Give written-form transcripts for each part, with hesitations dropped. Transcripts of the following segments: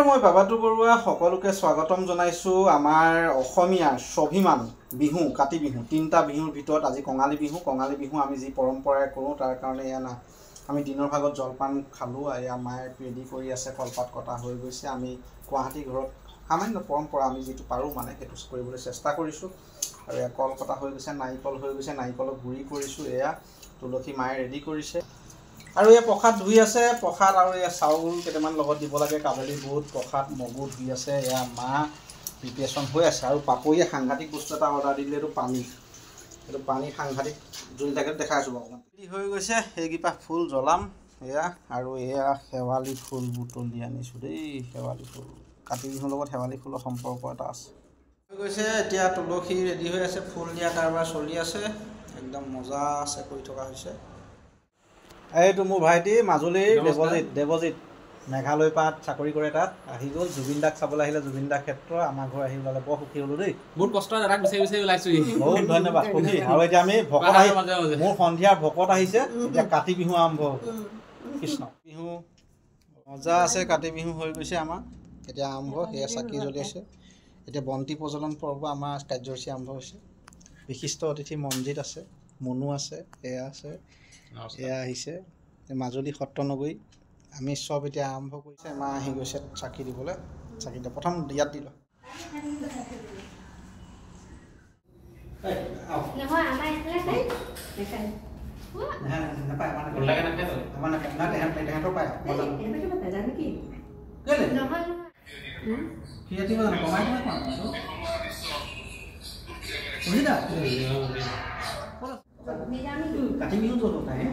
মই বাবাতু বৰুৱা সকলোকে স্বাগতম জনাইছো আমাৰ অসমীয়া স্বাভিমান বিহু কাতি বিহু তিনটা বিহুৰ ভিতৰত আজি কঙালী বিহু আমি যি পৰম্পৰা কৰো তাৰ কাৰণে এয়া না আমি দিনৰ ভাগত জলপান খালো আয়া মায়ে ৰেডি কৰি আছে কলপাত কটা হৈ গৈছে আমি গুৱাহাটী ঘৰত সামান্য পৰম্পৰা আমি যেটো পাৰো মানে হেতু কৰিবলৈ চেষ্টা কৰিছো আৰু এয়া কল কটা হৈ গৈছে নাৰিকল হৈ গৈছে নাৰিকলক গুৰি কৰিছো এয়া তুলসী মায়ে ৰেডি কৰিছে আৰু এই প্ৰসাদ ধুই আছে প্ৰসাদ আৰু এই চাউল কেটামান লগত দিব লাগে কাবলি বুট প্ৰসাদ মগু ধুই আছে এয়া মা প্ৰিপাৰেচন হৈ আছে আৰু পাপৰীয়ে সাংঘাতিক বস্তু এটা অৰ্ডাৰ দিলে এটো পানী সাংঘাতিক জুল থাকে দেখা আছো অকমান কি হৈ গৈছে এইগিপা ফুল জ্বলাম এয়া আৰু এয়া হেৱালি ফুল বুটলি আনিছো দেই হেৱালি ফুল কাতি বিহুৰ লগত হেৱালি ফুলৰ সম্পৰ্ক এটা আছে হৈ গৈছে এতিয়া তুলসী ৰেডি হৈ আছে ফুল দিয়া কাৰবাৰ চলি আছে একদম মজা আছে কৰি থকা হৈছে এইটো মোৰ ভাইটি মাজুলীৰ দেৱজিত মেঘালয় পাত চাকৰি কৰে তাত আহি গ'ল জুবিন দাক চাবলৈ আহিলে জুবিন দা ক্ষেত্ৰ আমাৰ ঘৰ আহি ওলালে বৰ সুখী হ'লো দেই বহুত কষ্ট দাদাক বিচাৰি ওলাইছো বহুত ধন্যবাদ সুখী আৰু এতিয়া আমি ভকত আহি মোৰ সন্ধিয়াৰ ভকত আহিছে এতিয়া কাতি বিহু আৰম্ভ হ'ব কৃষ্ণ বিহু মজা আছে কাতি বিহু হৈ গৈছে আমাৰ এতিয়া আৰম্ভ সেয়া চাকি জ্বলি আছে এতিয়া বন্তি প্ৰজ্বলন পৰ্ব আমাৰ কাৰ্যসূচী আৰম্ভ হৈছে বিশিষ্ট অতিথি মনজিত আছে মনু আছে এয়া আছে এয়া আহিছে মাজুলী সত্ৰনগৰী আমি সব এতিয়া আৰম্ভ কৰিছে মা আহি গৈছে চাকি দিবলৈ চাকি দিয়া প্ৰথম ইয়াত দিলো নহয় আমাৰ এফালে খাই নাপায় আমাৰ তেহেঁতৰ পায় জানো কি কেলে নহয় কি আতিব জানো কমাই কমাই বুঝিলা काटी बिहू जो होता है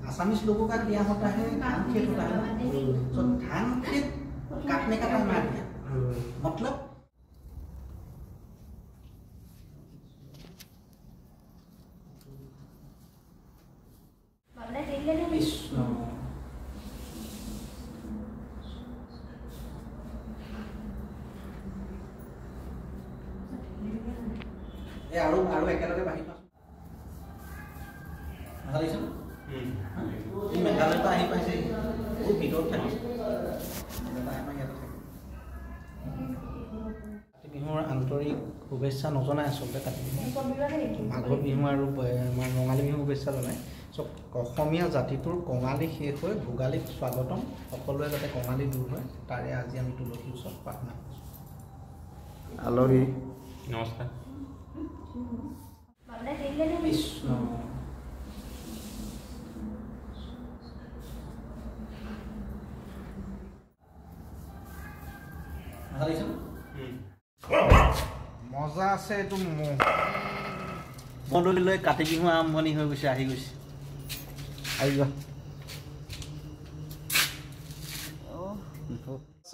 आसामीज लोगों का क्या होता है धान खेत होता है तो धान खेत काटने का टाइम आ गया मतलब ये आरो एकेलगे बाहि मेघालय आহি পাইছে বহুত ভিতৰত থাকিছে কাতি বিহুৰ আন্তৰিক শুভেচ্ছা নজনাই আচলতে কাতি বিহু মাঘৰ বিহু আৰু ৰঙালী বিহু শুভেচ্ছা জনাই চব অসমীয়া জাতিটোৰ কঙালী শেষ হৈ ভোগালীক স্বাগতম সকলোৱে যাতে কঙালী দূৰ হয় তাৰে আজি আমি তুলসী ওচৰত প্ৰাৰ্থনা কৰিছোঁ আলহী নমস্কাৰ কৃষ্ণ মজা আছে এইটো মদলি লৈ কাতি বিহু আৰম্ভণি হৈ গৈছে আহি গৈছে আহি যোৱা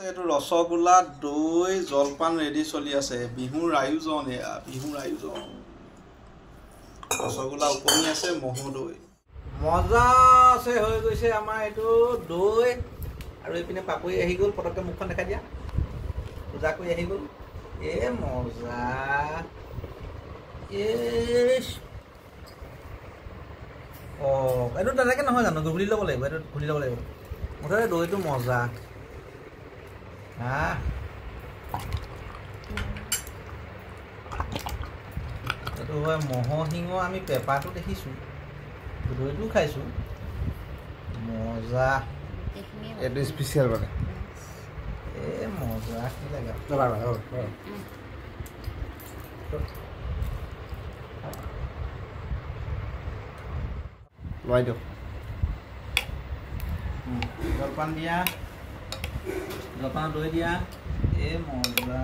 এইটো ৰসগোল্লা দৈ জলপান ৰেডি চলি আছে বিহুৰ আয়োজন এয়া বিহুৰ আয়োজন ৰসগোল্লা উপমি আছে মহো দৈ মজা আছে হৈ গৈছে আমাৰ এইটো দৈ আৰু এইপিনে পাপৰি আহি গ'ল পটককৈ মুখখন দেখাই দিয়া পূজা কৰি আহি গ'ল এ মজা এইটো তেনেকৈ নহয় জানো ঘূৰি ল'ব লাগিব এইটো ঘূৰি ল'ব লাগিব মুঠতে দৈটো মজা এইটো হয় ম'হৰ শিঙৰ আমি পেপাৰটো দেখিছোঁ দৈটো খাইছোঁ মজা এইটো স্পেচিয়েল মানে মজা কি লাগে লয় দিয়ক জলপান দিয়া জলপান দৈ দিয়া মজা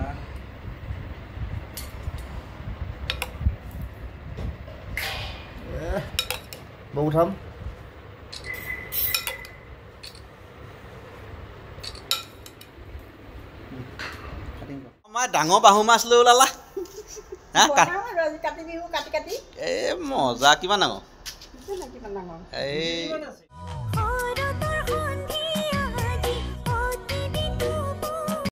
বৌ উঠাম ডাঙৰ বাহু মাছ লৈ ওলালা কাতি বিহু কাটি কাটি মজা কিমান ডাঙৰ কিমান ডাঙৰ এই